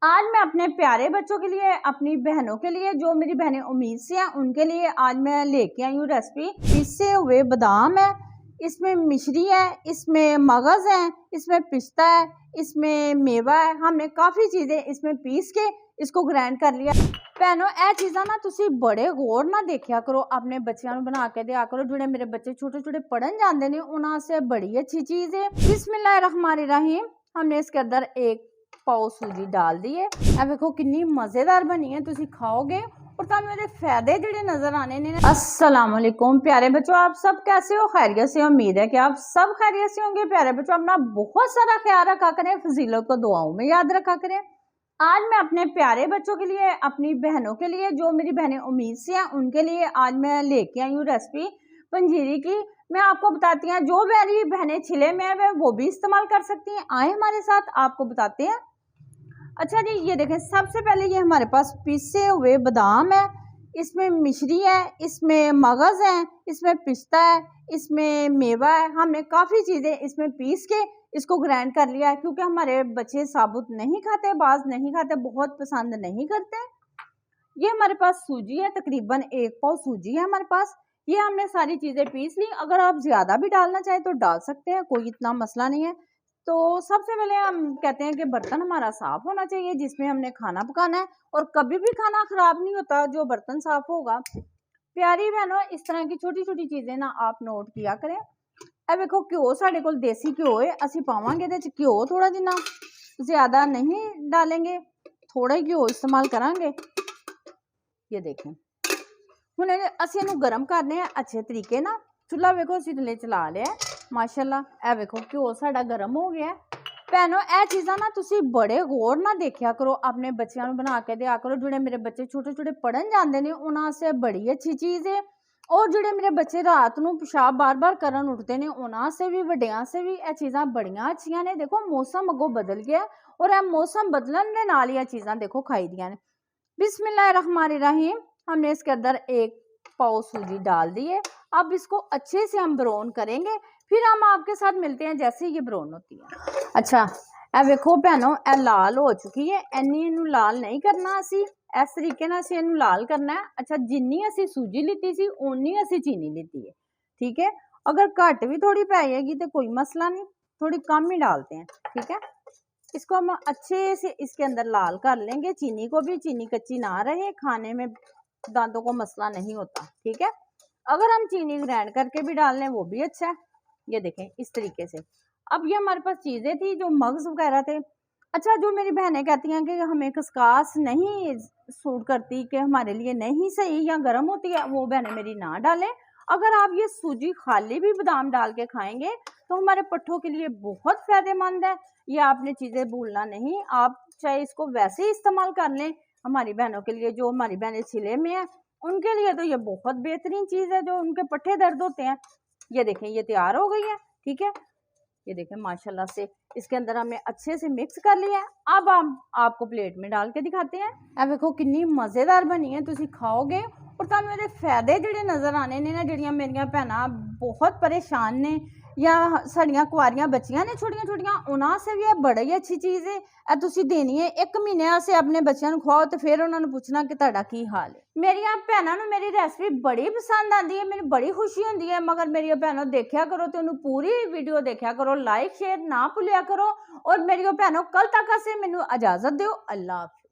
आज मैं अपने प्यारे बच्चों के लिए, अपनी बहनों के लिए, जो मेरी बहनें उम्मीद से हैं उनके लिए आज मैं लेके आई हूँ रेसिपी। पिसे हुए बादाम है, इसमें मिश्री है, इसमें मगज़ है, इसमें पिस्ता है, इसमें मेवा है। हमने काफ़ी चीज़ें इसमें पीस के इसको ग्राइंड कर लिया। भैनों ए चीज़ा ना तुसी बड़े गौर ना देखा करो, अपने बच्चों को बना के दिया करो। जोड़े मेरे बच्चे छोटे छोटे पढ़न जाते हैं उन्होंने बड़ी अच्छी चीज़ है। बिस्मिल्लाहिर्रहमानिर्रहीम। हमने इसके अंदर एक पाव सूजी डाल दी है। अब देखो कितनी मज़ेदार बनी है, तुसी खाओगे और तुहानू मेरे फायदे जिहड़े नजर आने ने। अस्सलाम वालेकुम प्यारे बच्चों, आप सब कैसे हो? खैरियत से? उम्मीद है कि आप सब खैरियत से होंगे। प्यारे बच्चों, अपना बहुत सारा ख्याल रखा करें, फजीलत को दुआओं में याद रखा करें। आज मैं अपने प्यारे बच्चों के लिए, अपनी बहनों के लिए, जो मेरी बहनें उम्मीद से हैं उनके लिए आज मैं लेके आई हूँ रेसिपी पंजीरी की। मैं आपको बताती हैं, जो मेरी बहनें छिले में है वो भी इस्तेमाल कर सकती हैं। आए हमारे साथ, आपको बताते हैं। अच्छा जी, ये देखें, सबसे पहले ये हमारे पास पिसे हुए बादाम है, इसमें मिश्री है, इसमें मगज़ है, इसमें पिस्ता है, इसमें मेवा है। हमने काफ़ी चीज़ें इसमें पीस के इसको ग्राइंड कर लिया है, क्योंकि हमारे बच्चे साबुत नहीं खाते, बाज नहीं खाते, बहुत पसंद नहीं करते। ये हमारे पास सूजी है, तकरीबन 1 पाव सूजी है हमारे पास। ये हमने सारी चीज़ें पीस ली। अगर आप ज़्यादा भी डालना चाहें तो डाल सकते हैं, कोई इतना मसला नहीं है। तो सबसे पहले हम कहते हैं कि बर्तन हमारा साफ होना चाहिए जिसमें हमने खाना पकाना है, और कभी भी खाना खराब नहीं होता जो बर्तन साफ होगा। प्यारी बहनों, इस तरह की छोटी छोटी चीज़ें ना आप नोट किया करें। अब देखो, घ्यो साढ़े कोल देसी घ्यो है, असी पावांगे इहदे च घ्यो थोड़ा जिन्ना, ज़्यादा नहीं डालेंगे, थोड़ा ही घ्यो इस्तेमाल करांगे। ये देखें, हुण असीं इहनूं गरम करने हैं अच्छे तरीके ना। चुल्हा वेखो असीं थल्ले चला लिया माशाअल्लाह। ए वेखो घ्यो साडा गरम हो गया है। भैनों ए चीज़ां ना तुसीं बड़े गौर ना देखा करो, अपने बच्चों को बना के दिया करो। जोड़े मेरे बच्चे छोटे छोटे पढ़न जाते हैं उन्होंने बड़ी अच्छी चीज़ है। और जोड़े मेरे बच्चे रात को पेशाब बार बार करन उठते हैं उन्होंने भी, वड्डियां से भी, ए चीज़ां बड़ियां अच्छियां ने। देखो मौसम अगों बदल गया और ए मौसम बदलन दे नाल ही चीज़ां देखो खाई दियां ने। बिस्मिल्लाहिर्रहमानिर्रहीम। हमने इसके अंदर 1 पाव सूजी डाल दी है। अब इसको अच्छे से हम ब्राउन करेंगे, फिर हम आपके साथ मिलते हैं जैसे ये ब्राउन होती है। अच्छा, ए वेखो भैनों, ए लाल हो चुकी है। इन्नी इनू लाल नहीं करना, असी इस तरीके नाल असी इनू लाल करना है। अच्छा, जिन्नी असी सूजी लीती सी उन्नी असी चीनी लीती है, ठीक है। अगर घट भी थोड़ी पाएगी तो कोई मसला नहीं, थोड़ी कम ही डालते हैं, ठीक है। इसको हम अच्छे से इसके अंदर लाल कर लेंगे। चीनी को भी, चीनी कच्ची ना रहे, खाने में दांतों को मसला नहीं होता, ठीक है। अगर हम चीनी ग्राइंड करके भी डाल लें वो भी अच्छा है। ये देखें इस तरीके से। अब ये हमारे पास चीज़ें थी जो मगज़ वगैरह थे। अच्छा, जो मेरी बहनें कहती हैं कि हमें खसकास नहीं सूट करती, कि हमारे लिए नहीं सही या गर्म होती है, वो बहनें मेरी ना डालें। अगर आप ये सूजी खाली भी बादाम डाल के खाएंगे तो हमारे पट्ठों के लिए बहुत फ़ायदेमंद है। ये आपने चीज़ें भूलना नहीं। आप चाहे इसको वैसे ही इस्तेमाल कर लें, हमारी बहनों के लिए, जो हमारी बहनें सिले में हैं उनके लिए तो ये बहुत बेहतरीन चीज़ है, जो उनके पट्ठे दर्द होते हैं। ये देखें, ये तैयार हो गई है, ठीक है। ये देखें माशाल्लाह से इसके अंदर हमने अच्छे से मिक्स कर लिया है। अब हम आपको प्लेट में डाल के दिखाते हैं। अब देखो कितनी मज़ेदार बनी है, तुसी खाओगे और तुहानू मेरे फायदे जिहड़े नज़र आने ने ना। जिहड़ियां मेरियां भैणां बहुत परेशान ने या साड़ियां कुआरियां बच्चियां ने छोटियां छोटियां, उन्होंने भी बड़ी ही अच्छी चीज़ है। ए तुसी देनी है 1 महीने से अपने बच्चों को खुआओ तो फिर उन्होंने पूछना कि तुहाडा की हाल है। मेरियां भैणां नूं मेरी रेसिपी बड़ी पसंद आती है, मैनूं बड़ी खुशी होती है। मगर मेरी भैनों देखा करो तो उन्होंने पूरी वीडियो देखा करो, लाइक शेयर ना भुलिया करो। और मेरी भैनों कल तक से मैनूं इजाज़त दो। अल्लाह हाफ़िज़।